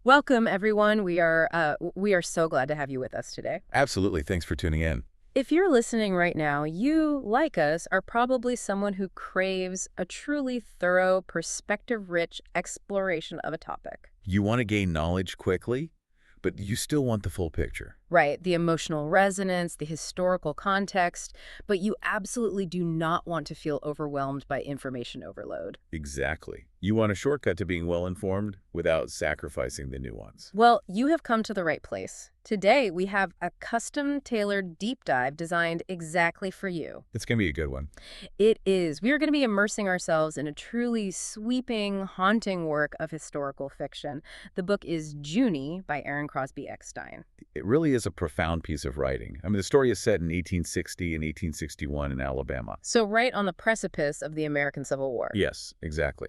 Welcome, everyone. We are so glad to have you with us today. Absolutely. Thanks for tuning in. If you're listening right now, you, like us, are probably someone who craves a truly thorough, perspective-rich exploration of a topic. You want to gain knowledge quickly, but you still want the full picture. Right, the emotional resonance, the historical context, but you absolutely do not want to feel overwhelmed by information overload. Exactly. You want a shortcut to being well-informed without sacrificing the nuance. Well, you have come to the right place. Today, we have a custom-tailored deep dive designed exactly for you. It's going to be a good one. It is. We are going to be immersing ourselves in a truly sweeping, haunting work of historical fiction. The book is Junie by Aaron Crosby Eckstein. It really is a profound piece of writing. I mean, the story is set in 1860 and 1861 in Alabama. So right on the precipice of the American Civil War. Yes, exactly.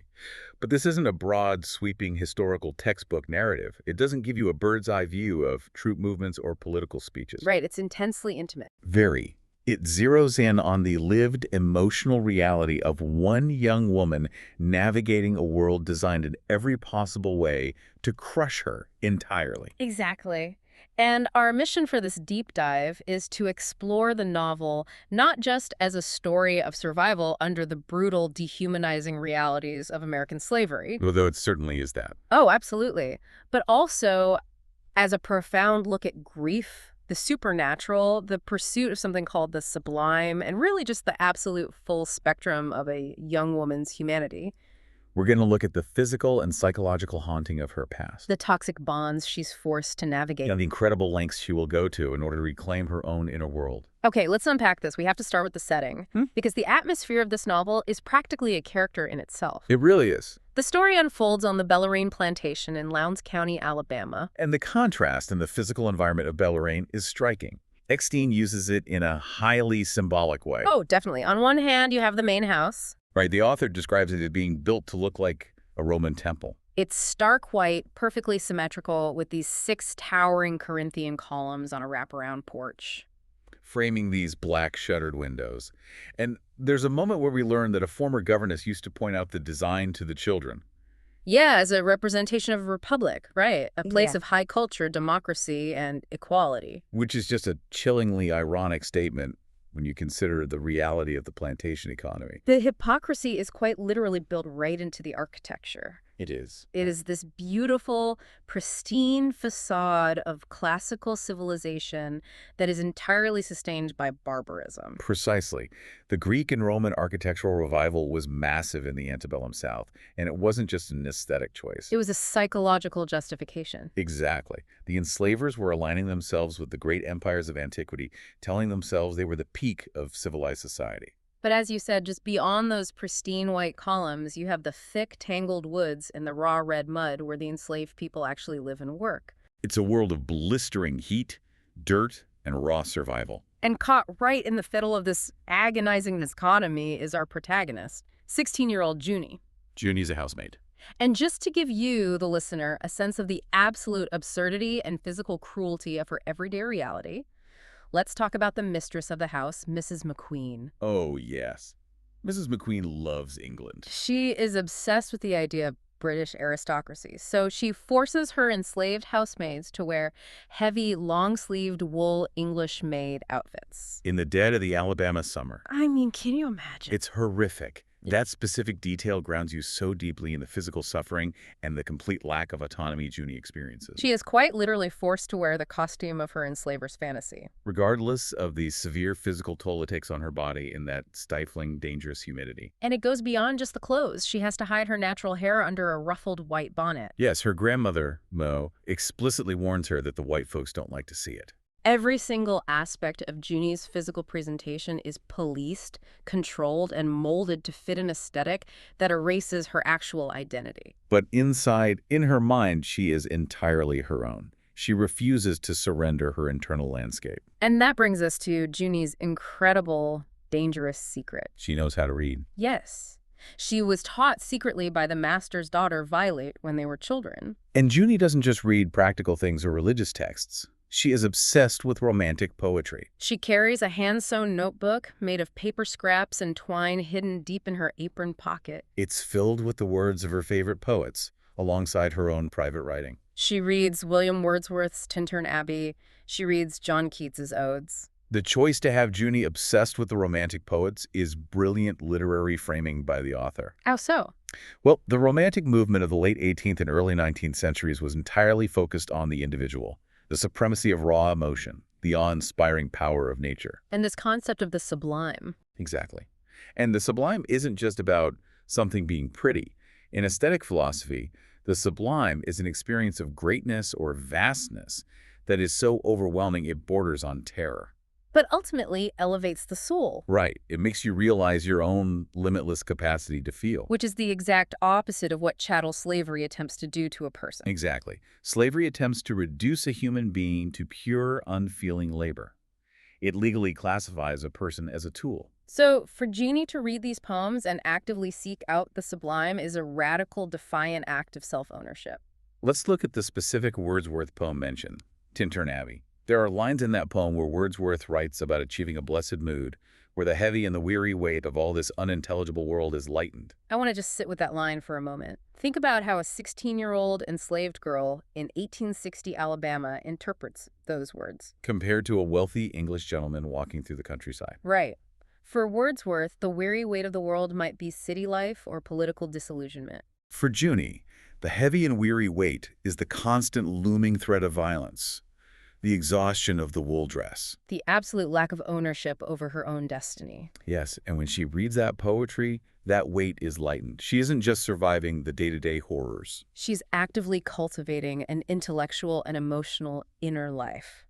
But this isn't a broad, sweeping historical textbook narrative. It doesn't give you a bird's-eye view of troop movements or political speeches. Right, it's intensely intimate. Very. It zeroes in on the lived emotional reality of one young woman navigating a world designed in every possible way to crush her entirely. Exactly. And our mission for this deep dive is to explore the novel not just as a story of survival under the brutal, dehumanizing realities of American slavery. Although it certainly is that. Oh, absolutely. But also as a profound look at grief, the supernatural, the pursuit of something called the sublime, and really just the absolute full spectrum of a young woman's humanity. We're going to look at the physical and psychological haunting of her past. The toxic bonds she's forced to navigate. And the incredible lengths she will go to in order to reclaim her own inner world. Okay, let's unpack this. We have to start with the setting, because the atmosphere of this novel is practically a character in itself. It really is. The story unfolds on the Bellarine Plantation in Lowndes County, Alabama. And the contrast in the physical environment of Bellarine is striking. Eckstein uses it in a highly symbolic way. Oh, definitely. On one hand, you have the main house. Right, the author describes it as being built to look like a Roman temple. It's stark white, perfectly symmetrical, with these 6 towering Corinthian columns on a wraparound porch. Framing these black shuttered windows. And there's a moment where we learn that a former governess used to point out the design to the children. Yeah, as a representation of a republic, right? A place Yeah. of high culture, democracy, and equality. Which is just a chillingly ironic statement when you consider the reality of the plantation economy. The hypocrisy is quite literally built right into the architecture. It is. It is this beautiful, pristine facade of classical civilization that is entirely sustained by barbarism. Precisely. The Greek and Roman architectural revival was massive in the antebellum South, and it wasn't just an aesthetic choice. It was a psychological justification. Exactly. The enslavers were aligning themselves with the great empires of antiquity, telling themselves they were the peak of civilized society. But as you said, just beyond those pristine white columns, you have the thick, tangled woods and the raw red mud where the enslaved people actually live and work. It's a world of blistering heat, dirt, and raw survival. And caught right in the fiddle of this agonizing dichotomy is our protagonist, 16-year-old Junie. Junie's a housemaid. And just to give you, the listener, a sense of the absolute absurdity and physical cruelty of her everyday reality, let's talk about the mistress of the house, Mrs. McQueen. Oh, yes. Mrs. McQueen loves England. She is obsessed with the idea of British aristocracy, so she forces her enslaved housemaids to wear heavy, long-sleeved wool English-made outfits. In the dead of the Alabama summer. I mean, can you imagine? It's horrific. That specific detail grounds you so deeply in the physical suffering and the complete lack of autonomy Junie experiences. She is quite literally forced to wear the costume of her enslaver's fantasy. Regardless of the severe physical toll it takes on her body in that stifling, dangerous humidity. And it goes beyond just the clothes. She has to hide her natural hair under a ruffled white bonnet. Yes, her grandmother, Mo, explicitly warns her that the white folks don't like to see it. Every single aspect of Junie's physical presentation is policed, controlled, and molded to fit an aesthetic that erases her actual identity. But inside, in her mind, she is entirely her own. She refuses to surrender her internal landscape. And that brings us to Junie's incredible, dangerous secret. She knows how to read. Yes. She was taught secretly by the master's daughter, Violet, when they were children. And Junie doesn't just read practical things or religious texts. She is obsessed with romantic poetry. She carries a hand-sewn notebook made of paper scraps and twine hidden deep in her apron pocket. It's filled with the words of her favorite poets, alongside her own private writing. She reads William Wordsworth's Tintern Abbey. She reads John Keats's Odes. The choice to have Junie obsessed with the Romantic poets is brilliant literary framing by the author. How so? Well, the Romantic movement of the late 18th and early 19th centuries was entirely focused on the individual, the supremacy of raw emotion, the awe-inspiring power of nature. And this concept of the sublime. Exactly. And the sublime isn't just about something being pretty. In aesthetic philosophy, the sublime is an experience of greatness or vastness that is so overwhelming it borders on terror. But ultimately elevates the soul, Right. It makes you realize your own limitless capacity to feel. which is the exact opposite of what chattel slavery attempts to do to a person. Exactly. Slavery attempts to reduce a human being to pure, unfeeling labor. It legally classifies a person as a tool. So, for Jeannie to read these poems and actively seek out the sublime is a radical, defiant act of self-ownership. Let's look at the specific Wordsworth poem mentioned, Tintern Abbey. There are lines in that poem where Wordsworth writes about achieving a blessed mood, where the heavy and the weary weight of all this unintelligible world is lightened. I want to just sit with that line for a moment. Think about how a 16-year-old enslaved girl in 1860 Alabama interprets those words. Compared to a wealthy English gentleman walking through the countryside. Right. For Wordsworth, the weary weight of the world might be city life or political disillusionment. For Junie, the heavy and weary weight is the constant looming threat of violence, the exhaustion of the wool dress. The absolute lack of ownership over her own destiny. Yes, and when she reads that poetry, that weight is lightened. She isn't just surviving the day-to-day horrors. She's actively cultivating an intellectual and emotional inner life.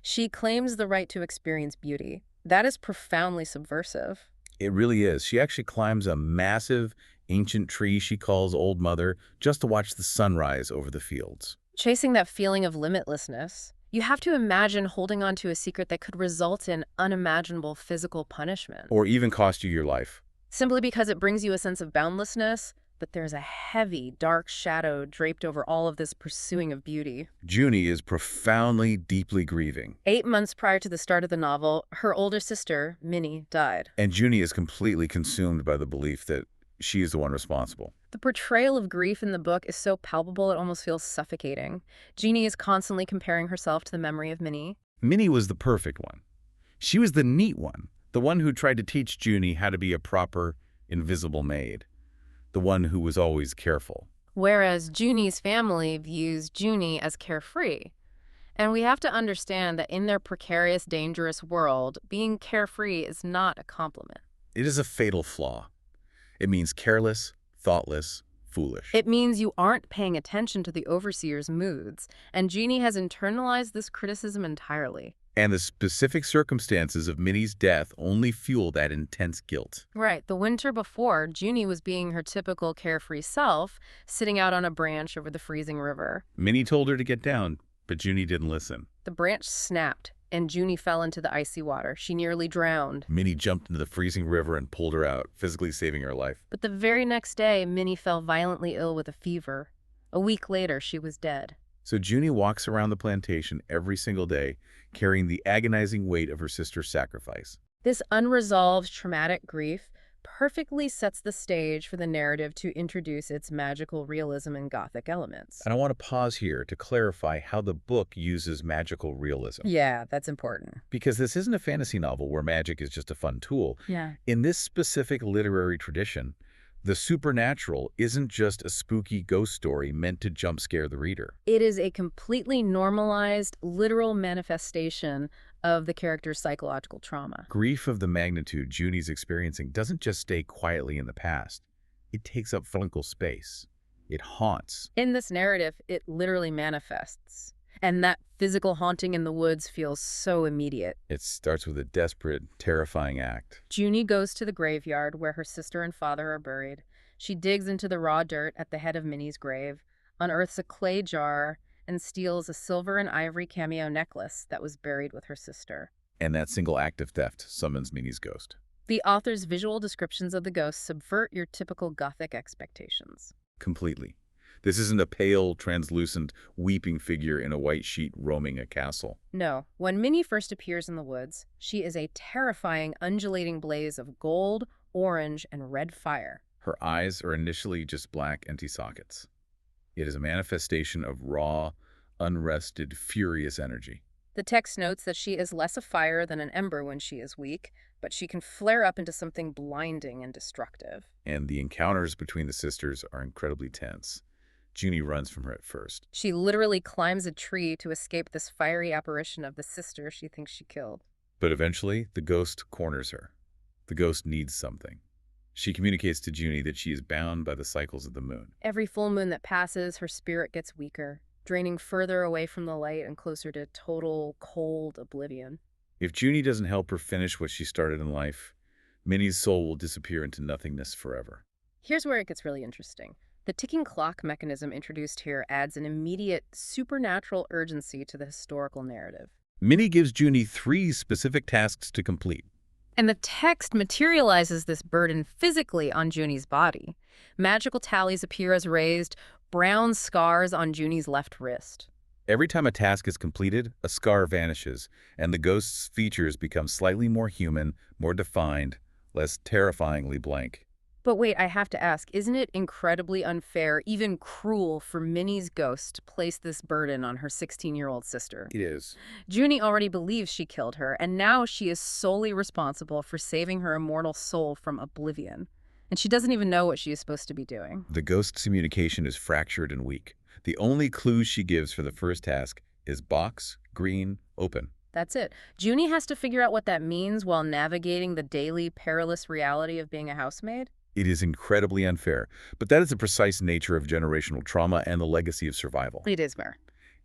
She claims the right to experience beauty. That is profoundly subversive. It really is. She actually climbs a massive, ancient tree she calls Old Mother just to watch the sunrise over the fields. Chasing that feeling of limitlessness, you have to imagine holding on to a secret that could result in unimaginable physical punishment. Or even cost you your life. Simply because it brings you a sense of boundlessness, but there's a heavy, dark shadow draped over all of this pursuing of beauty. Junie is profoundly, deeply grieving. 8 months prior to the start of the novel, her older sister, Minnie, died. And Junie is completely consumed by the belief that she is the one responsible. The portrayal of grief in the book is so palpable it almost feels suffocating. Jeannie is constantly comparing herself to the memory of Minnie. Minnie was the perfect one. She was the neat one, the one who tried to teach Junie how to be a proper, invisible maid, the one who was always careful. Whereas Junie's family views Junie as carefree. And we have to understand that in their precarious, dangerous world, being carefree is not a compliment. It is a fatal flaw. It means careless, thoughtless, foolish. It means you aren't paying attention to the overseer's moods, and Jeannie has internalized this criticism entirely. And the specific circumstances of Minnie's death only fuel that intense guilt. Right. The winter before, Junie was being her typical carefree self, sitting out on a branch over the freezing river. Minnie told her to get down, but Junie didn't listen. The branch snapped, and Junie fell into the icy water. She nearly drowned. Minnie jumped into the freezing river and pulled her out, physically saving her life. But the very next day, Minnie fell violently ill with a fever. A week later, she was dead. So Junie walks around the plantation every single day, carrying the agonizing weight of her sister's sacrifice. This unresolved traumatic grief perfectly sets the stage for the narrative to introduce its magical realism and Gothic elements. And I want to pause here to clarify how the book uses magical realism. Yeah, that's important. Because this isn't a fantasy novel where magic is just a fun tool. Yeah. In this specific literary tradition, the supernatural isn't just a spooky ghost story meant to jump scare the reader. It is a completely normalized, literal manifestation of the character's psychological trauma. Grief of the magnitude Junie's experiencing doesn't just stay quietly in the past. It takes up physical space. It haunts. In this narrative, it literally manifests. And that physical haunting in the woods feels so immediate. It starts with a desperate, terrifying act. Junie goes to the graveyard where her sister and father are buried. She digs into the raw dirt at the head of Minnie's grave, unearths a clay jar, and steals a silver and ivory cameo necklace that was buried with her sister. And that single act of theft summons Minnie's ghost. The author's visual descriptions of the ghosts subvert your typical Gothic expectations. Completely. This isn't a pale, translucent, weeping figure in a white sheet roaming a castle. No, when Minnie first appears in the woods, she is a terrifying, undulating blaze of gold, orange, and red fire. Her eyes are initially just black empty sockets. It is a manifestation of raw, unrested, furious energy. The text notes that she is less a fire than an ember when she is weak, but she can flare up into something blinding and destructive. And the encounters between the sisters are incredibly tense. Junie runs from her at first. She literally climbs a tree to escape this fiery apparition of the sister she thinks she killed. But eventually, the ghost corners her. The ghost needs something. She communicates to Junie that she is bound by the cycles of the moon. Every full moon that passes, her spirit gets weaker, draining further away from the light and closer to total, cold oblivion. If Junie doesn't help her finish what she started in life, Minnie's soul will disappear into nothingness forever. Here's where it gets really interesting. The ticking clock mechanism introduced here adds an immediate, supernatural urgency to the historical narrative. Minnie gives Junie 3 specific tasks to complete. And the text materializes this burden physically on Junie's body. Magical tallies appear as raised, brown scars on Junie's left wrist. Every time a task is completed, a scar vanishes, and the ghost's features become slightly more human, more defined, less terrifyingly blank. But wait, I have to ask, isn't it incredibly unfair, even cruel, for Minnie's ghost to place this burden on her 16-year-old sister? It is. Junie already believes she killed her, and now she is solely responsible for saving her immortal soul from oblivion. And she doesn't even know what she is supposed to be doing. The ghost's communication is fractured and weak. The only clue she gives for the first task is box, green, open. That's it. Junie has to figure out what that means while navigating the daily perilous reality of being a housemaid. It is incredibly unfair, but that is the precise nature of generational trauma and the legacy of survival. It is, Mer.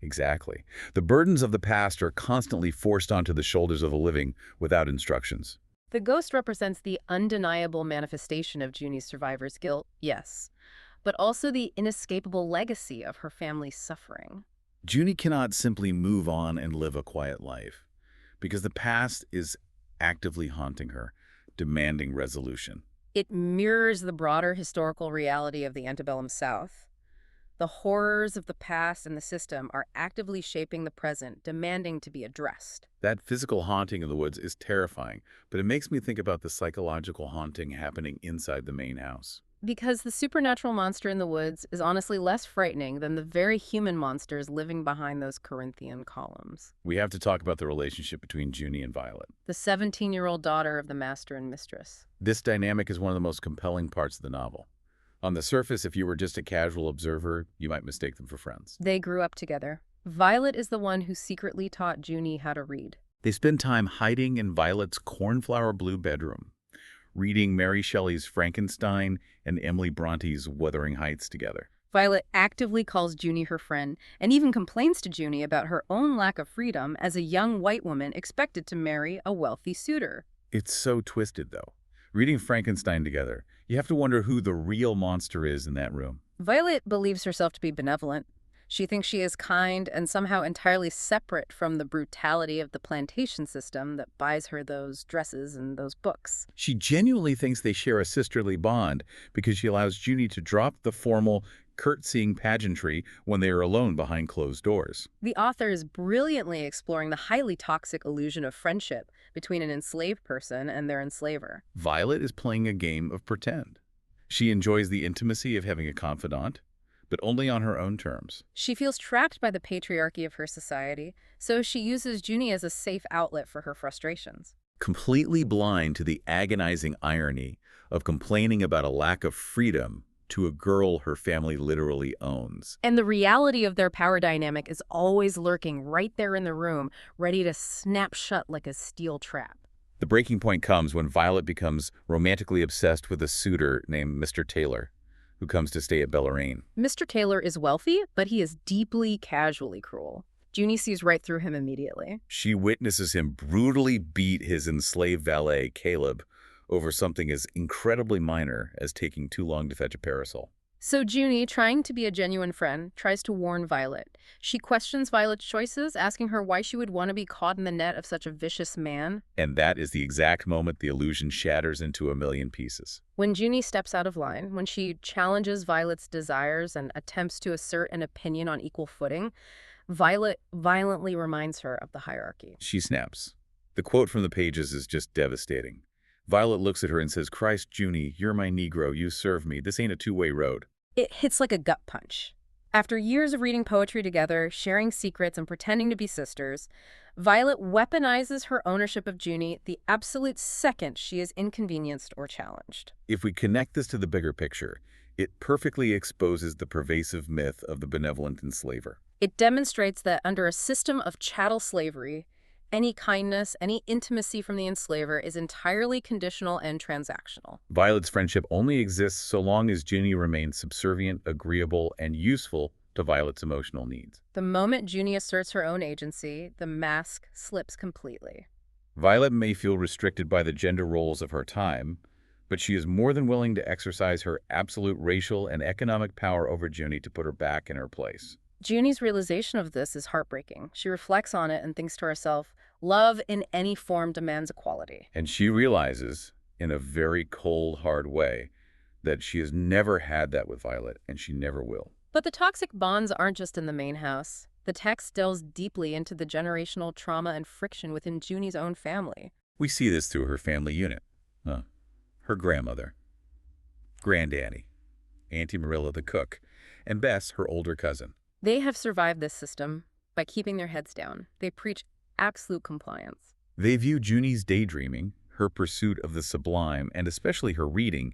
Exactly. The burdens of the past are constantly forced onto the shoulders of the living without instructions. The ghost represents the undeniable manifestation of Junie's survivor's guilt, yes, but also the inescapable legacy of her family's suffering. Junie cannot simply move on and live a quiet life, because the past is actively haunting her, demanding resolution. It mirrors the broader historical reality of the antebellum South. The horrors of the past and the system are actively shaping the present, demanding to be addressed. That physical haunting in the woods is terrifying, but it makes me think about the psychological haunting happening inside the main house. Because the supernatural monster in the woods is honestly less frightening than the very human monsters living behind those Corinthian columns. We have to talk about the relationship between Junie and Violet. The 17-year-old daughter of the master and mistress. This dynamic is one of the most compelling parts of the novel. On the surface, if you were just a casual observer, you might mistake them for friends. They grew up together. Violet is the one who secretly taught Junie how to read. They spend time hiding in Violet's cornflower blue bedroom, reading Mary Shelley's Frankenstein and Emily Bronte's Wuthering Heights together. Violet actively calls Junie her friend and even complains to Junie about her own lack of freedom as a young white woman expected to marry a wealthy suitor. It's so twisted, though. Reading Frankenstein together, you have to wonder who the real monster is in that room. Violet believes herself to be benevolent. She thinks she is kind and somehow entirely separate from the brutality of the plantation system that buys her those dresses and those books. She genuinely thinks they share a sisterly bond because she allows Junie to drop the formal, curtsying pageantry when they are alone behind closed doors. The author is brilliantly exploring the highly toxic illusion of friendship between an enslaved person and their enslaver. Violet is playing a game of pretend. She enjoys the intimacy of having a confidant, but only on her own terms. She feels trapped by the patriarchy of her society, so she uses Junie as a safe outlet for her frustrations. Completely blind to the agonizing irony of complaining about a lack of freedom to a girl her family literally owns. And the reality of their power dynamic is always lurking right there in the room, ready to snap shut like a steel trap. The breaking point comes when Violet becomes romantically obsessed with a suitor named Mr. Taylor, who comes to stay at Bellarine. Mr. Taylor is wealthy, but he is deeply casually cruel. Junie sees right through him immediately. She witnesses him brutally beat his enslaved valet, Caleb, over something as incredibly minor as taking too long to fetch a parasol. So Junie, trying to be a genuine friend, tries to warn Violet. She questions Violet's choices, asking her why she would want to be caught in the net of such a vicious man. And that is the exact moment the illusion shatters into a million pieces. When Junie steps out of line, when she challenges Violet's desires and attempts to assert an opinion on equal footing, Violet violently reminds her of the hierarchy. She snaps. The quote from the pages is just devastating. Violet looks at her and says, "Christ, Junie, you're my Negro, you serve me. This ain't a two-way road." It hits like a gut punch. After years of reading poetry together, sharing secrets, and pretending to be sisters, Violet weaponizes her ownership of Junie the absolute second she is inconvenienced or challenged. If we connect this to the bigger picture, it perfectly exposes the pervasive myth of the benevolent enslaver. It demonstrates that under a system of chattel slavery, any kindness, any intimacy from the enslaver is entirely conditional and transactional. Violet's friendship only exists so long as Junie remains subservient, agreeable, and useful to Violet's emotional needs. The moment Junie asserts her own agency, the mask slips completely. Violet may feel restricted by the gender roles of her time, but she is more than willing to exercise her absolute racial and economic power over Junie to put her back in her place. Junie's realization of this is heartbreaking. She reflects on it and thinks to herself, love in any form demands equality. And she realizes, in a very cold, hard way, that she has never had that with Violet, and she never will. But the toxic bonds aren't just in the main house. The text delves deeply into the generational trauma and friction within Junie's own family. We see this through her family unit. Her grandmother, Granddaddy, Auntie Marilla the cook, and Bess, her older cousin. They have survived this system by keeping their heads down. They preach absolute compliance. They view Junie's daydreaming, her pursuit of the sublime, and especially her reading,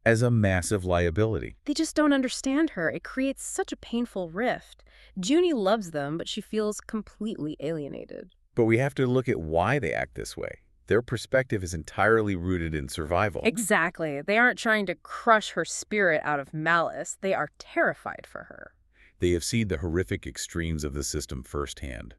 as a massive liability. They just don't understand her. It creates such a painful rift. Junie loves them, but she feels completely alienated. But we have to look at why they act this way. Their perspective is entirely rooted in survival. Exactly. They aren't trying to crush her spirit out of malice. They are terrified for her. They have seen the horrific extremes of the system firsthand.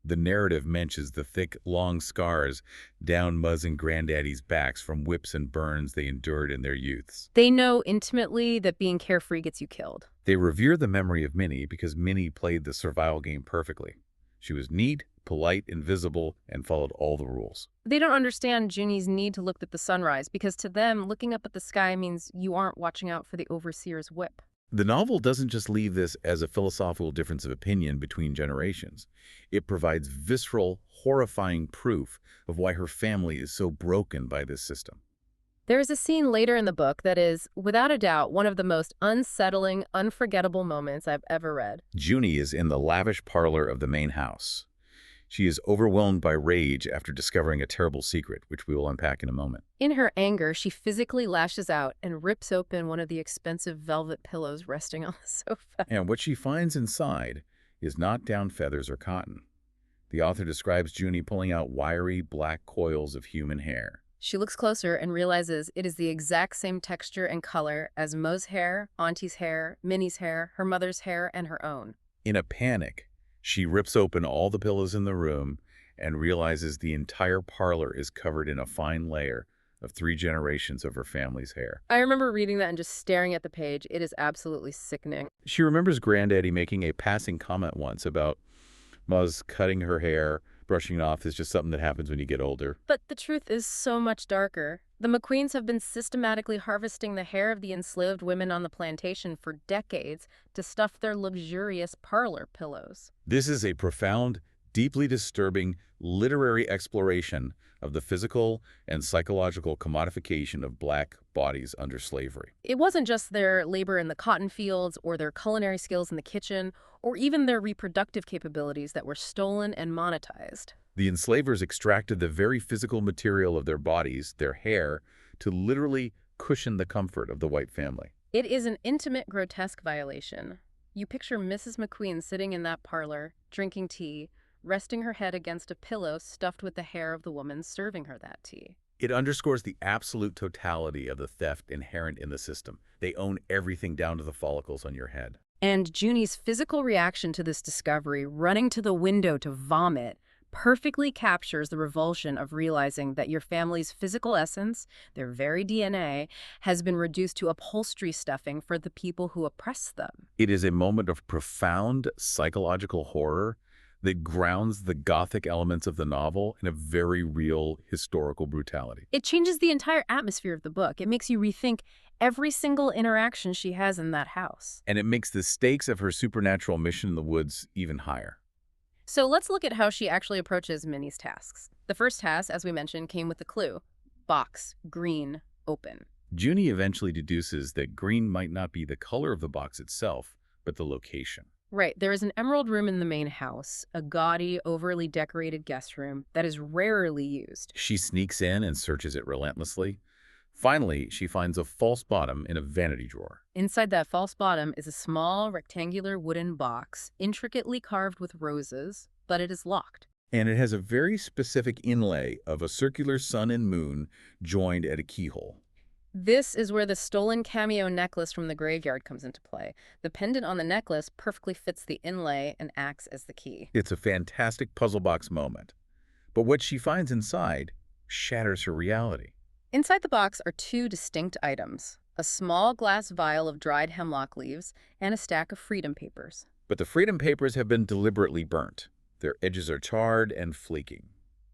The narrative mentions the thick, long scars down Muzz and Granddaddy's backs from whips and burns they endured in their youths. They know intimately that being carefree gets you killed. They revere the memory of Minnie because Minnie played the survival game perfectly. She was neat, polite, invisible, and followed all the rules. They don't understand Junie's need to look at the sunrise because to them, looking up at the sky means you aren't watching out for the overseer's whip. The novel doesn't just leave this as a philosophical difference of opinion between generations. It provides visceral, horrifying proof of why her family is so broken by this system. There is a scene later in the book that is, without a doubt, one of the most unsettling, unforgettable moments I've ever read. Junie is in the lavish parlor of the main house. She is overwhelmed by rage after discovering a terrible secret, which we will unpack in a moment. In her anger, she physically lashes out and rips open one of the expensive velvet pillows resting on the sofa. And what she finds inside is not down feathers or cotton. The author describes Junie pulling out wiry, black coils of human hair. She looks closer and realizes it is the exact same texture and color as Mo's hair, Auntie's hair, Minnie's hair, her mother's hair, and her own. In a panic, she rips open all the pillows in the room and realizes the entire parlor is covered in a fine layer of 3 generations of her family's hair. I remember reading that and just staring at the page. It is absolutely sickening. She remembers Granddaddy making a passing comment once about Muzz cutting her hair, brushing it off is just something that happens when you get older. But the truth is so much darker. The McQueens have been systematically harvesting the hair of the enslaved women on the plantation for decades to stuff their luxurious parlor pillows. This is a profound, deeply disturbing literary exploration of the physical and psychological commodification of Black bodies under slavery. It wasn't just their labor in the cotton fields or their culinary skills in the kitchen or even their reproductive capabilities that were stolen and monetized. The enslavers extracted the very physical material of their bodies, their hair, to literally cushion the comfort of the white family. It is an intimate, grotesque violation. You picture Mrs. McQueen sitting in that parlor, drinking tea, resting her head against a pillow stuffed with the hair of the woman serving her that tea. It underscores the absolute totality of the theft inherent in the system. They own everything down to the follicles on your head. And Junie's physical reaction to this discovery, running to the window to vomit, perfectly captures the revulsion of realizing that your family's physical essence, their very DNA, has been reduced to upholstery stuffing for the people who oppress them. It is a moment of profound psychological horror that grounds the Gothic elements of the novel in a very real historical brutality. It changes the entire atmosphere of the book. It makes you rethink every single interaction she has in that house. And it makes the stakes of her supernatural mission in the woods even higher. So let's look at how she actually approaches Minnie's tasks. The first task, as we mentioned, came with the clue. Box, green, open. Junie eventually deduces that green might not be the color of the box itself, but the location. Right, there is an emerald room in the main house, a gaudy, overly decorated guest room that is rarely used. She sneaks in and searches it relentlessly. Finally, she finds a false bottom in a vanity drawer. Inside that false bottom is a small, rectangular wooden box, intricately carved with roses, but it is locked. And it has a very specific inlay of a circular sun and moon joined at a keyhole. This is where the stolen cameo necklace from the graveyard comes into play. The pendant on the necklace perfectly fits the inlay and acts as the key. It's a fantastic puzzle box moment. But what she finds inside shatters her reality. Inside the box are two distinct items, a small glass vial of dried hemlock leaves and a stack of freedom papers. But the freedom papers have been deliberately burnt. Their edges are charred and flaking.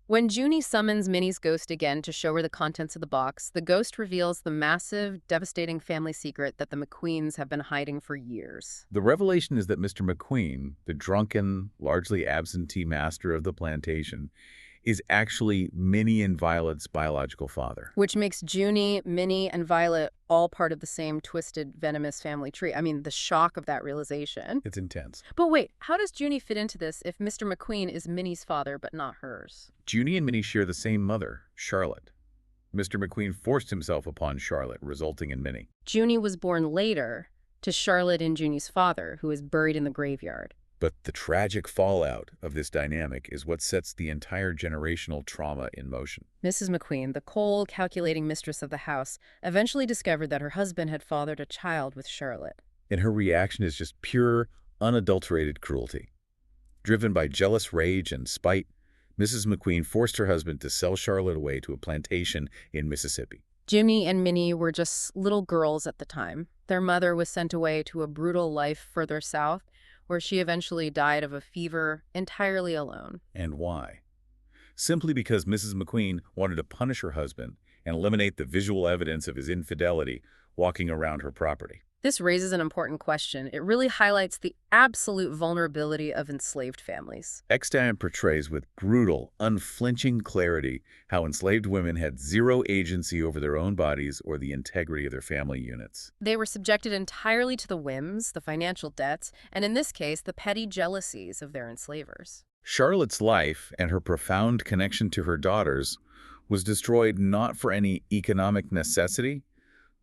When Junie summons Minnie's ghost again to show her the contents of the box, the ghost reveals the massive, devastating family secret that the McQueens have been hiding for years. The revelation is that Mr. McQueen, the drunken, largely absentee master of the plantation, is actually Minnie and Violet's biological father. Which makes Junie, Minnie, and Violet all part of the same twisted, venomous family tree. I mean, the shock of that realization. It's intense. But wait, how does Junie fit into this if Mr. McQueen is Minnie's father but not hers? Junie and Minnie share the same mother, Charlotte. Mr. McQueen forced himself upon Charlotte, resulting in Minnie. Junie was born later to Charlotte and Junie's father, who is buried in the graveyard. But the tragic fallout of this dynamic is what sets the entire generational trauma in motion. Mrs. McQueen, the cold, calculating mistress of the house, eventually discovered that her husband had fathered a child with Charlotte. And her reaction is just pure, unadulterated cruelty. Driven by jealous rage and spite, Mrs. McQueen forced her husband to sell Charlotte away to a plantation in Mississippi. Junie and Minnie were just little girls at the time. Their mother was sent away to a brutal life further south, where she eventually died of a fever entirely alone. And why? Simply because Mrs. McQueen wanted to punish her husband and eliminate the visual evidence of his infidelity walking around her property. This raises an important question. It really highlights the absolute vulnerability of enslaved families. Extant portrays with brutal, unflinching clarity how enslaved women had zero agency over their own bodies or the integrity of their family units. They were subjected entirely to the whims, the financial debts, and in this case, the petty jealousies of their enslavers. Charlotte's life and her profound connection to her daughters was destroyed not for any economic necessity,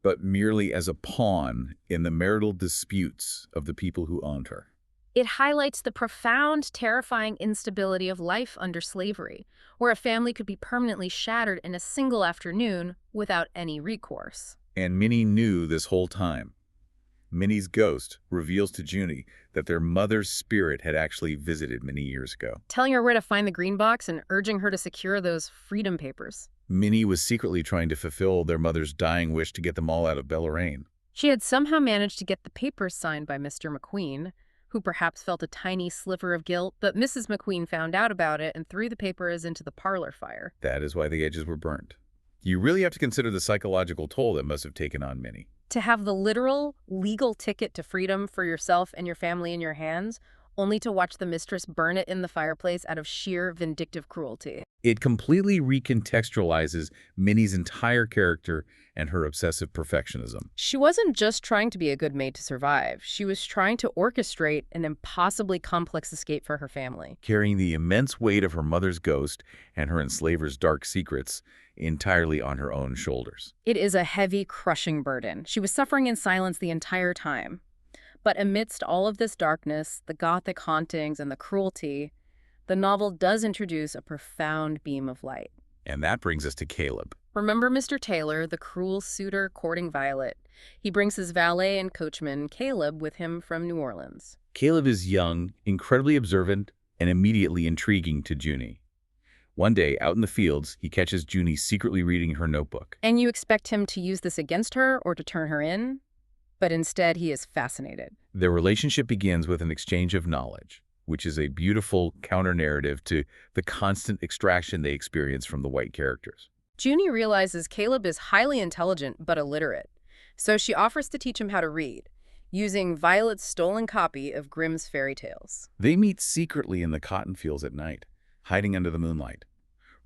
but merely as a pawn in the marital disputes of the people who owned her. It highlights the profound, terrifying instability of life under slavery, where a family could be permanently shattered in a single afternoon without any recourse. And Minnie knew this whole time. Minnie's ghost reveals to Junie that their mother's spirit had actually visited many years ago. Telling her where to find the green box and urging her to secure those freedom papers. Minnie was secretly trying to fulfill their mother's dying wish to get them all out of Bellarine. She had somehow managed to get the papers signed by Mr. McQueen, who perhaps felt a tiny sliver of guilt, but Mrs. McQueen found out about it and threw the papers into the parlor fire. That is why the edges were burnt. You really have to consider the psychological toll that must have taken on Minnie. To have the literal, legal ticket to freedom for yourself and your family in your hands, only to watch the mistress burn it in the fireplace out of sheer vindictive cruelty. It completely recontextualizes Minnie's entire character and her obsessive perfectionism. She wasn't just trying to be a good maid to survive. She was trying to orchestrate an impossibly complex escape for her family. Carrying the immense weight of her mother's ghost and her enslaver's dark secrets entirely on her own shoulders. It is a heavy, crushing burden. She was suffering in silence the entire time. But amidst all of this darkness, the gothic hauntings, and the cruelty, the novel does introduce a profound beam of light. And that brings us to Caleb. Remember Mr. Taylor, the cruel suitor courting Violet? He brings his valet and coachman, Caleb, with him from New Orleans. Caleb is young, incredibly observant, and immediately intriguing to Junie. One day, out in the fields, he catches Junie secretly reading her notebook. And you expect him to use this against her or to turn her in? But instead, he is fascinated. Their relationship begins with an exchange of knowledge, which is a beautiful counter-narrative to the constant extraction they experience from the white characters. Junie realizes Caleb is highly intelligent but illiterate, so she offers to teach him how to read, using Violet's stolen copy of Grimm's fairy tales. They meet secretly in the cotton fields at night, hiding under the moonlight,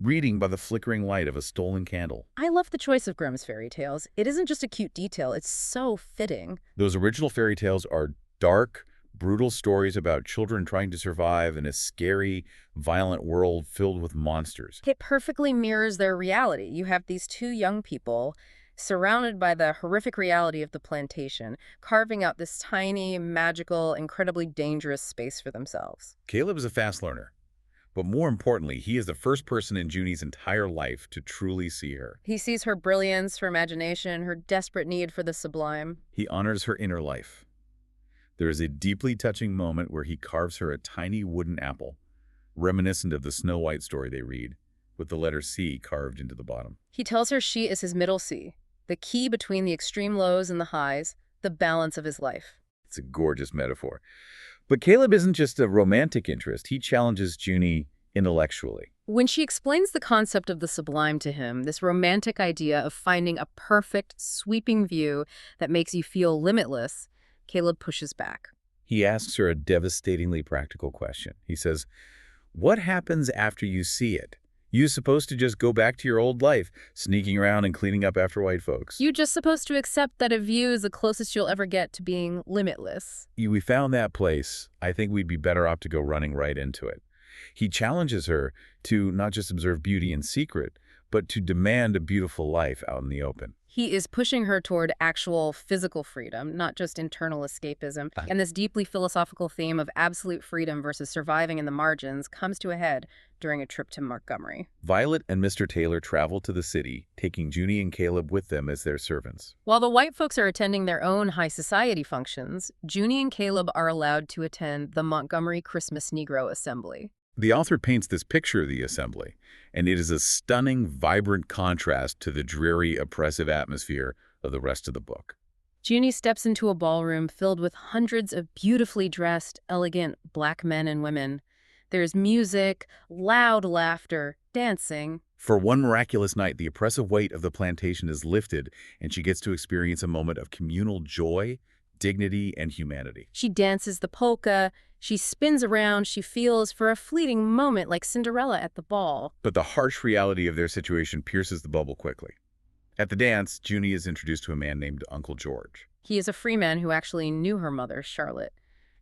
reading by the flickering light of a stolen candle. I love the choice of Grimm's fairy tales. It isn't just a cute detail, it's so fitting. Those original fairy tales are dark, Brutal stories about children trying to survive in a scary, violent world filled with monsters. It perfectly mirrors their reality. You have these two young people surrounded by the horrific reality of the plantation, carving out this tiny, magical, incredibly dangerous space for themselves. Caleb is a fast learner, but more importantly, he is the first person in Junie's entire life to truly see her. He sees her brilliance, her imagination, her desperate need for the sublime. He honors her inner life. There is a deeply touching moment where he carves her a tiny wooden apple, reminiscent of the Snow White story they read, with the letter C carved into the bottom. He tells her she is his middle C, the key between the extreme lows and the highs, the balance of his life. It's a gorgeous metaphor. But Caleb isn't just a romantic interest. He challenges Junie intellectually. When she explains the concept of the sublime to him, this romantic idea of finding a perfect, sweeping view that makes you feel limitless, Caleb pushes back. He asks her a devastatingly practical question. He says, "What happens after you see it? You're supposed to just go back to your old life, sneaking around and cleaning up after white folks. You're just supposed to accept that a view is the closest you'll ever get to being limitless." We found that place. I think we'd be better off to go running right into it." He challenges her to not just observe beauty in secret, but to demand a beautiful life out in the open. He is pushing her toward actual physical freedom, not just internal escapism. And this deeply philosophical theme of absolute freedom versus surviving in the margins comes to a head during a trip to Montgomery. Violet and Mr. Taylor travel to the city, taking Junie and Caleb with them as their servants. While the white folks are attending their own high society functions, Junie and Caleb are allowed to attend the Montgomery Christmas Negro Assembly. The author paints this picture of the assembly, and it is a stunning, vibrant contrast to the dreary, oppressive atmosphere of the rest of the book. Junie steps into a ballroom filled with hundreds of beautifully dressed, elegant black men and women. There's music, loud laughter, dancing. For one miraculous night, the oppressive weight of the plantation is lifted, and she gets to experience a moment of communal joy, dignity, and humanity. She dances the polka, she spins around, she feels for a fleeting moment like Cinderella at the ball. But the harsh reality of their situation pierces the bubble quickly. At the dance, Junie is introduced to a man named Uncle George. He is a free man who actually knew her mother, Charlotte,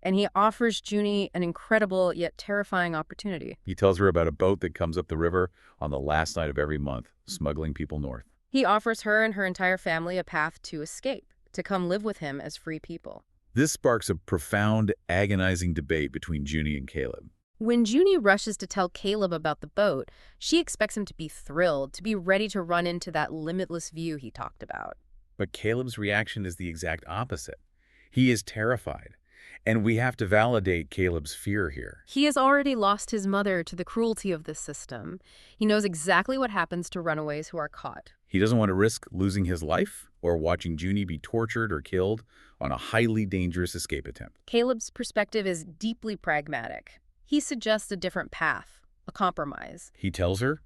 and he offers Junie an incredible yet terrifying opportunity. He tells her about a boat that comes up the river on the last night of every month, smuggling people north. He offers her and her entire family a path to escape, to come live with him as free people. This sparks a profound, agonizing debate between Junie and Caleb. When Junie rushes to tell Caleb about the boat, she expects him to be thrilled, to be ready to run into that limitless view he talked about. But Caleb's reaction is the exact opposite. He is terrified, and we have to validate Caleb's fear here. He has already lost his mother to the cruelty of this system. He knows exactly what happens to runaways who are caught. He doesn't want to risk losing his life or watching Junie be tortured or killed on a highly dangerous escape attempt. Caleb's perspective is deeply pragmatic. He suggests a different path, a compromise. He tells her,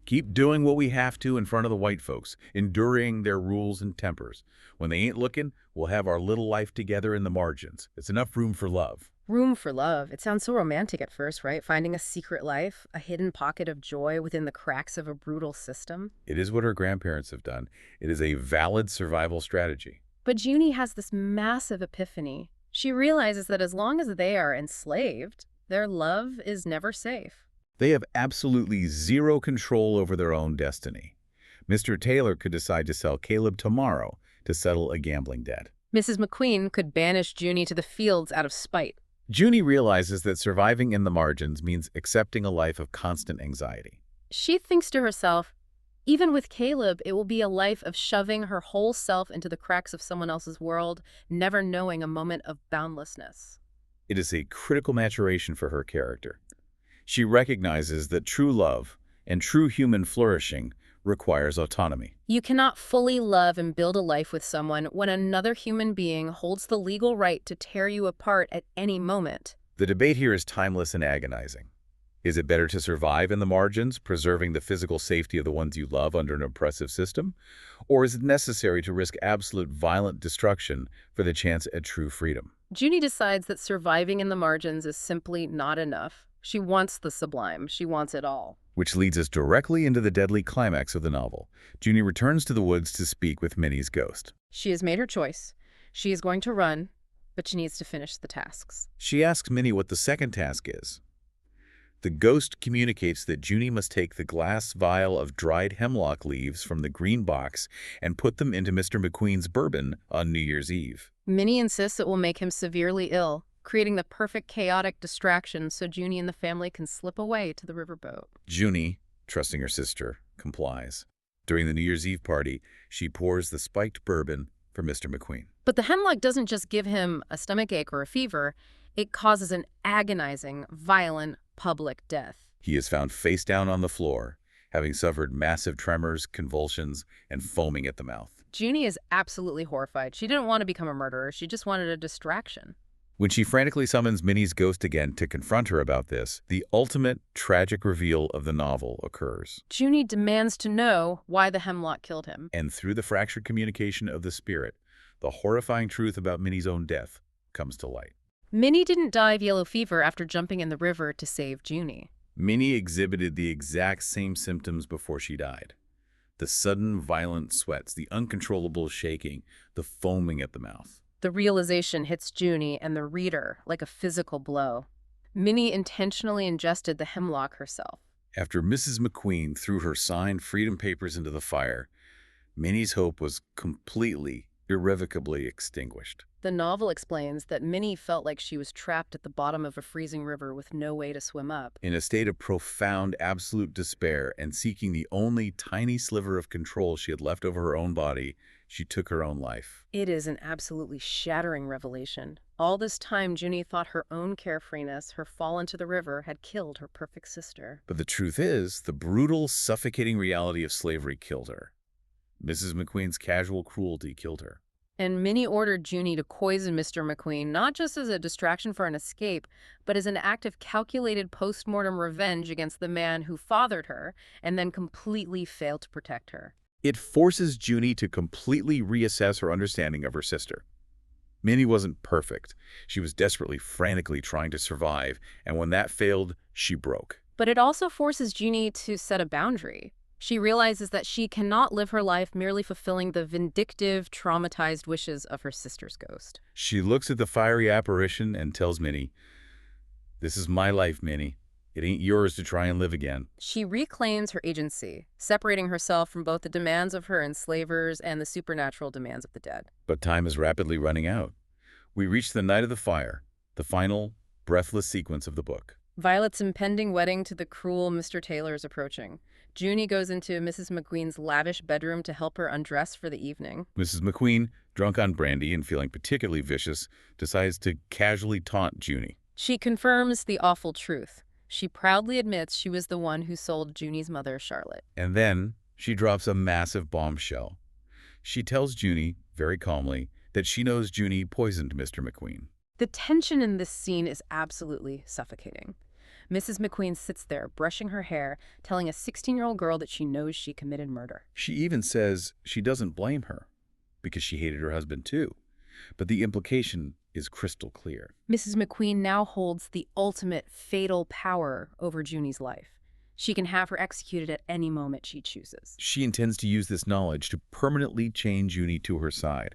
"Keep doing what we have to in front of the white folks, enduring their rules and tempers. When they ain't looking, we'll have our little life together in the margins. It's enough room for love." Room for love. It sounds so romantic at first, right? Finding a secret life, a hidden pocket of joy within the cracks of a brutal system. It is what her grandparents have done. It is a valid survival strategy. But Junie has this massive epiphany. She realizes that as long as they are enslaved, their love is never safe. They have absolutely zero control over their own destiny. Mr. Taylor could decide to sell Caleb tomorrow to settle a gambling debt. Mrs. McQueen could banish Junie to the fields out of spite. Junie realizes that surviving in the margins means accepting a life of constant anxiety. She thinks to herself, even with Caleb, it will be a life of shoving her whole self into the cracks of someone else's world, never knowing a moment of boundlessness. It is a critical maturation for her character. She recognizes that true love and true human flourishing requires autonomy. You cannot fully love and build a life with someone when another human being holds the legal right to tear you apart at any moment. The debate here is timeless and agonizing. Is it better to survive in the margins, preserving the physical safety of the ones you love under an oppressive system? Or is it necessary to risk absolute violent destruction for the chance at true freedom? Junie decides that surviving in the margins is simply not enough. She wants the sublime. She wants it all. Which leads us directly into the deadly climax of the novel. Junie returns to the woods to speak with Minnie's ghost. She has made her choice. She is going to run, but she needs to finish the tasks. She asks Minnie what the second task is. The ghost communicates that Junie must take the glass vial of dried hemlock leaves from the green box and put them into Mr. McQueen's bourbon on New Year's Eve. Minnie insists it will make him severely ill, creating the perfect chaotic distraction so Junie and the family can slip away to the riverboat. Junie, trusting her sister, complies. During the New Year's Eve party, she pours the spiked bourbon for Mr. McQueen. But the hemlock doesn't just give him a stomachache or a fever, it causes an agonizing, violent public death. He is found face down on the floor, having suffered massive tremors, convulsions, and foaming at the mouth. Junie is absolutely horrified. She didn't want to become a murderer, she just wanted a distraction. When she frantically summons Minnie's ghost again to confront her about this, the ultimate tragic reveal of the novel occurs. Junie demands to know why the hemlock killed him. And through the fractured communication of the spirit, the horrifying truth about Minnie's own death comes to light. Minnie didn't die of yellow fever after jumping in the river to save Junie. Minnie exhibited the exact same symptoms before she died. The sudden violent sweats, the uncontrollable shaking, the foaming at the mouth. The realization hits Junie and the reader like a physical blow. Minnie intentionally ingested the hemlock herself. After Mrs. McQueen threw her signed freedom papers into the fire, Minnie's hope was completely, irrevocably extinguished. The novel explains that Minnie felt like she was trapped at the bottom of a freezing river with no way to swim up. In a state of profound, absolute despair and seeking the only tiny sliver of control she had left over her own body, she took her own life. It is an absolutely shattering revelation. All this time, Junie thought her own carefreeness, her fall into the river, had killed her perfect sister. But the truth is, the brutal, suffocating reality of slavery killed her. Mrs. McQueen's casual cruelty killed her. And Minnie ordered Junie to poison Mr. McQueen, not just as a distraction for an escape, but as an act of calculated post-mortem revenge against the man who fathered her and then completely failed to protect her. It forces Junie to completely reassess her understanding of her sister. Minnie wasn't perfect. She was desperately, frantically trying to survive, and when that failed, she broke. But it also forces Junie to set a boundary. She realizes that she cannot live her life merely fulfilling the vindictive, traumatized wishes of her sister's ghost. She looks at the fiery apparition and tells Minnie, "This is my life, Minnie. It ain't yours to try and live again." She reclaims her agency, separating herself from both the demands of her enslavers and the supernatural demands of the dead. But time is rapidly running out. We reach the night of the fire, the final, breathless sequence of the book. Violet's impending wedding to the cruel Mr. Taylor is approaching. Junie goes into Mrs. McQueen's lavish bedroom to help her undress for the evening. Mrs. McQueen, drunk on brandy and feeling particularly vicious, decides to casually taunt Junie. She confirms the awful truth. She proudly admits she was the one who sold Junie's mother, Charlotte. And then she drops a massive bombshell. She tells Junie, very calmly, that she knows Junie poisoned Mr. McQueen. The tension in this scene is absolutely suffocating. Mrs. McQueen sits there, brushing her hair, telling a 16-year-old girl that she knows she committed murder. She even says she doesn't blame her, because she hated her husband too. But the implication is crystal clear. Mrs. McQueen now holds the ultimate fatal power over Junie's life. She can have her executed at any moment she chooses. She intends to use this knowledge to permanently chain Junie to her side,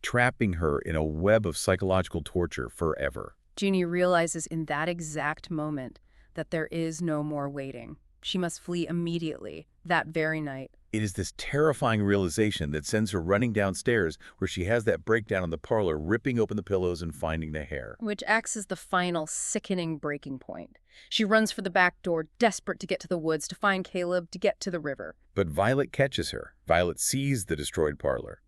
trapping her in a web of psychological torture forever. Junie realizes in that exact moment that there is no more waiting. She must flee immediately, that very night. It is this terrifying realization that sends her running downstairs, where she has that breakdown in the parlor, ripping open the pillows and finding the hair. Which acts as the final, sickening breaking point. She runs for the back door, desperate to get to the woods, to find Caleb, to get to the river. But Violet catches her. Violet sees the destroyed parlor.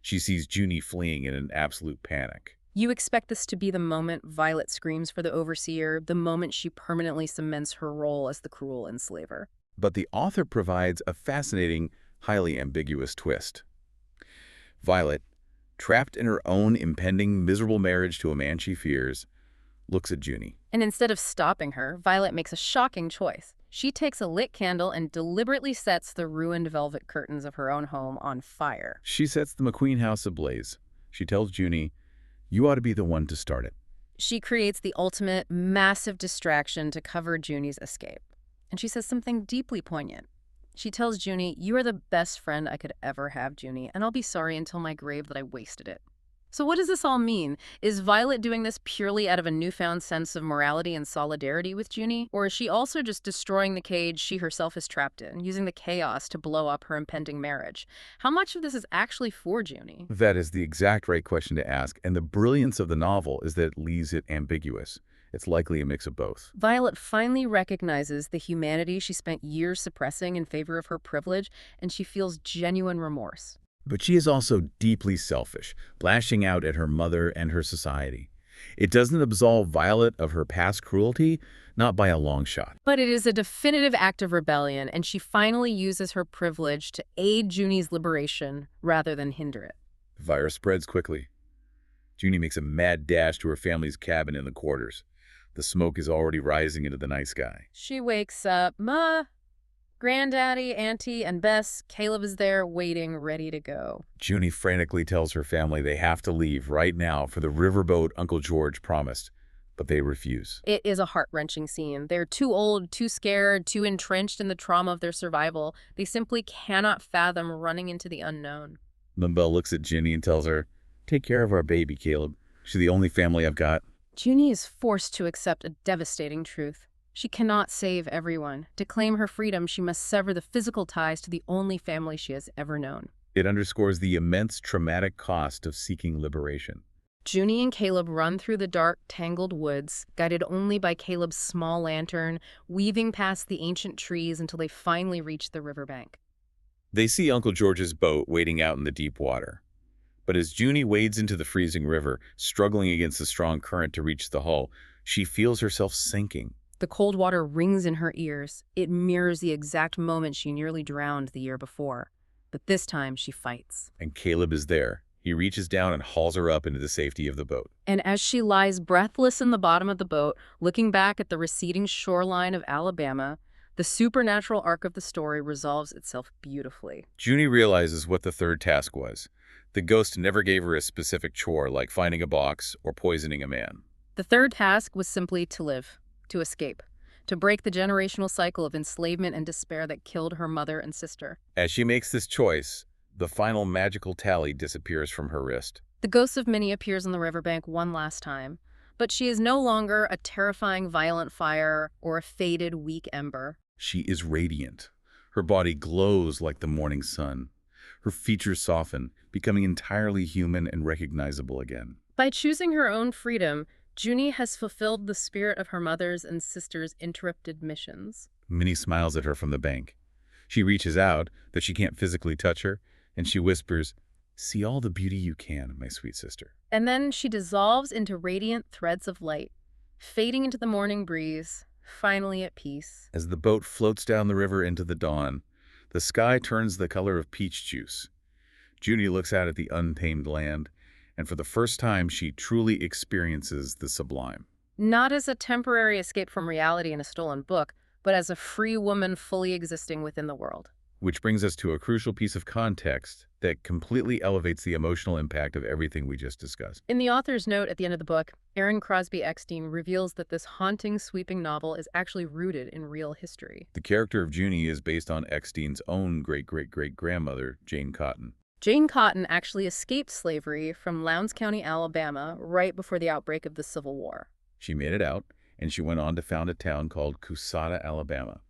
She sees Junie fleeing in an absolute panic. You expect this to be the moment Violet screams for the overseer, the moment she permanently cements her role as the cruel enslaver. But the author provides a fascinating, highly ambiguous twist. Violet, trapped in her own impending, miserable marriage to a man she fears, looks at Junie. And instead of stopping her, Violet makes a shocking choice. She takes a lit candle and deliberately sets the ruined velvet curtains of her own home on fire. She sets the McQueen house ablaze. She tells Junie, "You ought to be the one to start it." She creates the ultimate, massive distraction to cover Junie's escape. And she says something deeply poignant. She tells Junie, "You are the best friend I could ever have, Junie, and I'll be sorry until my grave that I wasted it." So what does this all mean? Is Violet doing this purely out of a newfound sense of morality and solidarity with Junie? Or is she also just destroying the cage she herself is trapped in, using the chaos to blow up her impending marriage? How much of this is actually for Junie? That is the exact right question to ask, and the brilliance of the novel is that it leaves it ambiguous. It's likely a mix of both. Violet finally recognizes the humanity she spent years suppressing in favor of her privilege, and she feels genuine remorse. But she is also deeply selfish, lashing out at her mother and her society. It doesn't absolve Violet of her past cruelty, not by a long shot. But it is a definitive act of rebellion, and she finally uses her privilege to aid Junie's liberation rather than hinder it. The virus spreads quickly. Junie makes a mad dash to her family's cabin in the quarters. The smoke is already rising into the night sky. She wakes up. Ma, Granddaddy, Auntie, and Bess. Caleb is there, waiting, ready to go. Junie frantically tells her family they have to leave right now for the riverboat Uncle George promised, but they refuse. It is a heart-wrenching scene. They're too old, too scared, too entrenched in the trauma of their survival. They simply cannot fathom running into the unknown. Mabel looks at Ginny and tells her, "Take care of our baby, Caleb. She's the only family I've got." Junie is forced to accept a devastating truth. She cannot save everyone. To claim her freedom, she must sever the physical ties to the only family she has ever known. It underscores the immense traumatic cost of seeking liberation. Junie and Caleb run through the dark, tangled woods, guided only by Caleb's small lantern, weaving past the ancient trees until they finally reach the riverbank. They see Uncle George's boat waiting out in the deep water. But as Junie wades into the freezing river, struggling against the strong current to reach the hull, she feels herself sinking. The cold water rings in her ears. It mirrors the exact moment she nearly drowned the year before. But this time, she fights. And Caleb is there. He reaches down and hauls her up into the safety of the boat. And as she lies breathless in the bottom of the boat, looking back at the receding shoreline of Alabama, the supernatural arc of the story resolves itself beautifully. Junie realizes what the third task was. The ghost never gave her a specific chore like finding a box or poisoning a man. The third task was simply to live, to escape, to break the generational cycle of enslavement and despair that killed her mother and sister. As she makes this choice, the final magical tally disappears from her wrist. The ghost of Minnie appears on the riverbank one last time, but she is no longer a terrifying violent fire or a faded weak ember. She is radiant. Her body glows like the morning sun. Her features soften, becoming entirely human and recognizable again. By choosing her own freedom, Junie has fulfilled the spirit of her mother's and sister's interrupted missions. Minnie smiles at her from the bank. She reaches out, though she can't physically touch her, and she whispers, "See all the beauty you can, my sweet sister." And then she dissolves into radiant threads of light, fading into the morning breeze, finally at peace. As the boat floats down the river into the dawn, the sky turns the color of peach juice. Junie looks out at the untamed land, and for the first time she truly experiences the sublime. Not as a temporary escape from reality in a stolen book, but as a free woman fully existing within the world. Which brings us to a crucial piece of context that completely elevates the emotional impact of everything we just discussed. In the author's note at the end of the book, Aaron Crosby Eckstein reveals that this haunting, sweeping novel is actually rooted in real history. The character of Junie is based on Eckstein's own great-great-great-grandmother, Jane Cotton. Jane Cotton actually escaped slavery from Lowndes County, Alabama, right before the outbreak of the Civil War. She made it out, and she went on to found a town called Coushatta, Alabama.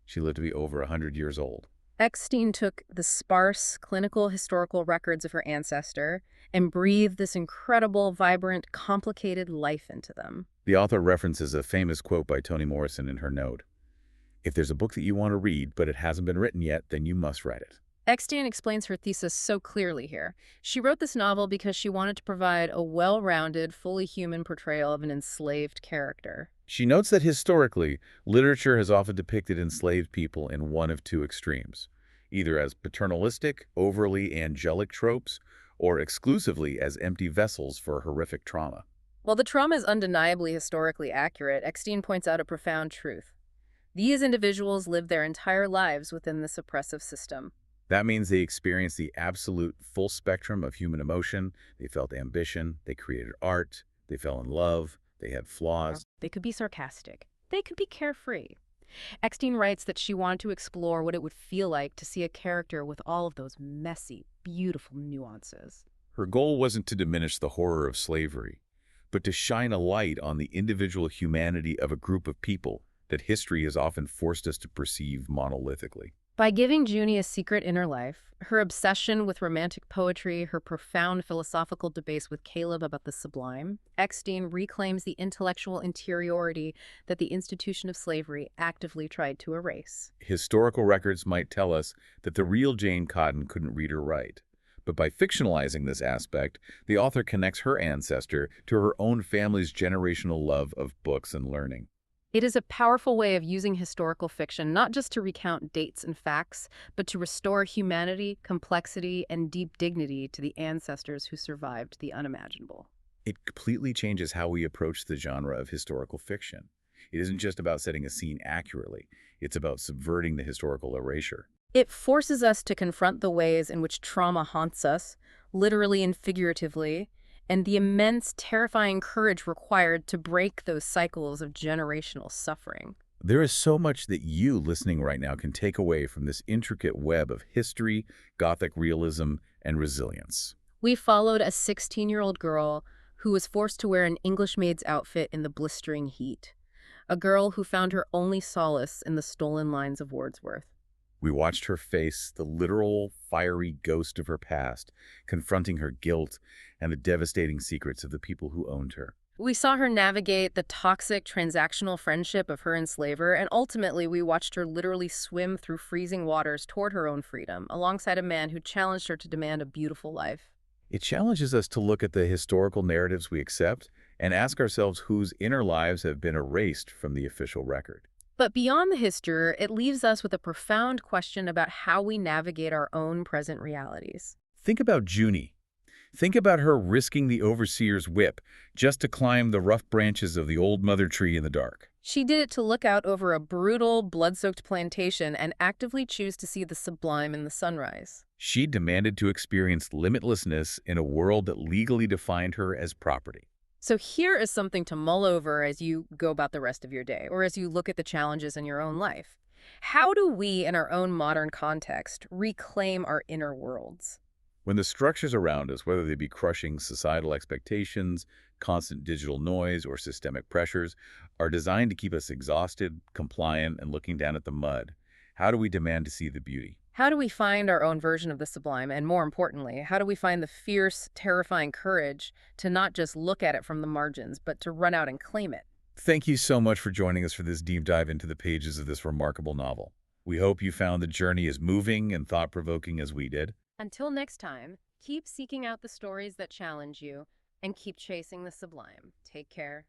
She lived to be over 100 years old. Eckstein took the sparse clinical historical records of her ancestor and breathed this incredible, vibrant, complicated life into them. The author references a famous quote by Toni Morrison in her note. "If there's a book that you want to read, but it hasn't been written yet, then you must write it." Eckstein explains her thesis so clearly here. She wrote this novel because she wanted to provide a well-rounded, fully human portrayal of an enslaved character. She notes that historically, literature has often depicted enslaved people in one of two extremes, either as paternalistic, overly angelic tropes, or exclusively as empty vessels for horrific trauma. While the trauma is undeniably historically accurate, Eckstein points out a profound truth. These individuals lived their entire lives within this oppressive system. That means they experienced the absolute full spectrum of human emotion. They felt ambition, they created art, they fell in love, they had flaws. They could be sarcastic. They could be carefree. Eckstein writes that she wanted to explore what it would feel like to see a character with all of those messy, beautiful nuances. Her goal wasn't to diminish the horror of slavery, but to shine a light on the individual humanity of a group of people that history has often forced us to perceive monolithically. By giving Junie a secret inner life, her obsession with romantic poetry, her profound philosophical debates with Caleb about the sublime, Eckstein reclaims the intellectual interiority that the institution of slavery actively tried to erase. Historical records might tell us that the real Jane Cotton couldn't read or write. But by fictionalizing this aspect, the author connects her ancestor to her own family's generational love of books and learning. It is a powerful way of using historical fiction not just to recount dates and facts, but to restore humanity, complexity, and deep dignity to the ancestors who survived the unimaginable. It completely changes how we approach the genre of historical fiction. It isn't just about setting a scene accurately, it's about subverting the historical erasure. It forces us to confront the ways in which trauma haunts us, literally and figuratively, and the immense, terrifying courage required to break those cycles of generational suffering. There is so much that you, listening right now, can take away from this intricate web of history, Gothic realism, and resilience. We followed a 16-year-old girl who was forced to wear an English maid's outfit in the blistering heat, a girl who found her only solace in the stolen lines of Wordsworth. We watched her face the literal, fiery ghost of her past, confronting her guilt and the devastating secrets of the people who owned her. We saw her navigate the toxic transactional friendship of her enslaver, and ultimately we watched her literally swim through freezing waters toward her own freedom, alongside a man who challenged her to demand a beautiful life. It challenges us to look at the historical narratives we accept and ask ourselves whose inner lives have been erased from the official record. But beyond the history, it leaves us with a profound question about how we navigate our own present realities. Think about Junie. Think about her risking the overseer's whip just to climb the rough branches of the old mother tree in the dark. She did it to look out over a brutal, blood-soaked plantation and actively choose to see the sublime in the sunrise. She demanded to experience limitlessness in a world that legally defined her as property. So here is something to mull over as you go about the rest of your day, or as you look at the challenges in your own life. How do we, in our own modern context, reclaim our inner worlds? When the structures around us, whether they be crushing societal expectations, constant digital noise, or systemic pressures, are designed to keep us exhausted, compliant, and looking down at the mud, how do we demand to see the beauty? How do we find our own version of the sublime? And more importantly, how do we find the fierce, terrifying courage to not just look at it from the margins, but to run out and claim it? Thank you so much for joining us for this deep dive into the pages of this remarkable novel. We hope you found the journey as moving and thought-provoking as we did. Until next time, keep seeking out the stories that challenge you and keep chasing the sublime. Take care.